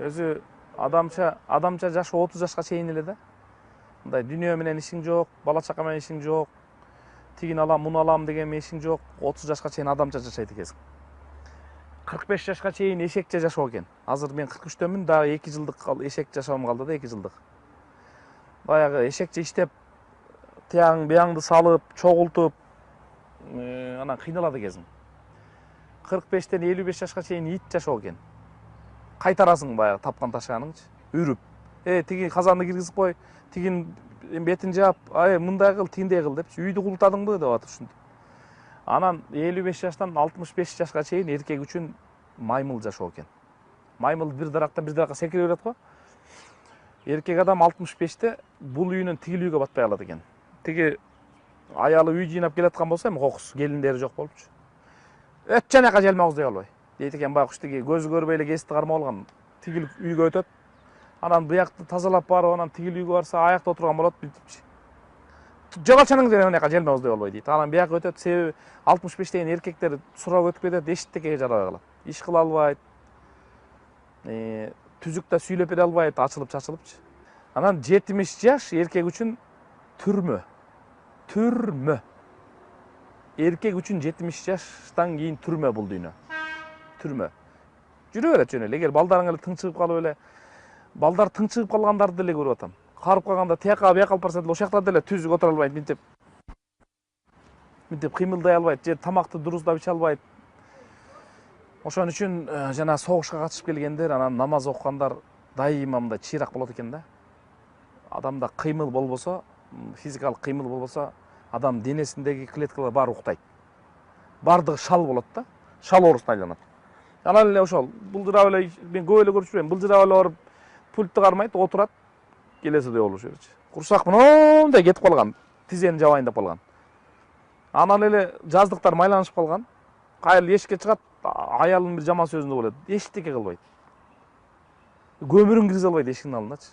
өзү адамча жашоо 30 жашка чейин эле да. Мындай дүйнө менен ишиң жок, бала чака менен ишиң жок, тигин алам, муну алам деген ишиң жок. 30 жашка чейин адамча жашайт экенсиң. 45 жашка чейин эшекче жашоо экен. Азыр мен 43төмүн, дагы 2 жылдык эшек жашоом калды да, 2 жылдык. Баягы эшекче иштеп, тияң бияңды салып, чогултуп, анан кыйналат экенсиң. 45тен 55 жашка чейин ит жашоо экен. Кайтарасың баягы тапкан ташаганыңчы, үрүп. Тиги казанды киргизип кой, тигин бетин жаап, мындай кыл, тигиндей кыл депчи, үйдү култадыңбы деп атып ушинтип. Анан 55 жаштан 65 жашка чейин эркек үчүн маймыл жашоо экен. Маймыл бир дарактан бир даракка секире берет го. Эркек адам 65те бул үйүнөн тигил үйгө батпай калат экен. Тиги аялы үй жыйнап келаткан болсо, эми кокус, келиндери жок болупчу. Өт жанака желмагыз дей албай. Дейт экен байкуш, тиги көзү көрбөй эле кести кармап алган. Тигил үйгө өтөт. Анан буякты тазалап барып, анан тигил үйгө барса аякта отурган болот, бүтүпчү. Жогалчаныңыз менен аяка желмагыз дей албай дейт. Анан бияка өтөт, себеби 65тен эркектер сурап өтүп кетет, эчтекеге жарабай калат. Иш кыла албайт. Түзүк да сүйлөп бере албайт, ачылып-чачылыпчы. Анан 70 жаш эркек үчүн түрмө. Түрмө. Эркек үчүн 70 жаштан кийин түрмө бул дүйнө. Түрмө. Жүрө берет жөн эле. Эгер балдарың эле тынчыгып калып эле, балдар тынчыгып калгандарды деле көрүп атам. Карып калганда тияка бияка алып барса деле ошол жакта деле түзүк отура албайт, минтип кыймылдай албайт, же тамакты дурустап иче албайт. Ошон үчүн жана согушка катышып келгендер, анан намаз окугандар дайыма мындай чыйрак болот экен да. Адамда кыймыл болбосо, физикалык кыймыл болбосо, адам денесиндеги клеткалар баары уктайт. Бардыгы шал болот да, шал оорусуна айланат. Анан эле ошол былжырап эле, мен көп эле көрүп жүрөм, былжырап эле барып пультты кармайт, отурат, келесиде болуш берчи. Курсак мындай кетип калган, тизени жабайын деп калган. Анан эле жаздыктар майланышып калган. Кайрылып эшикке чыгат, аялынын бир жаман сөзүн угат, эчтеке кылбайт. Көмүрүн киргизе албайт эшиктин алдыначы.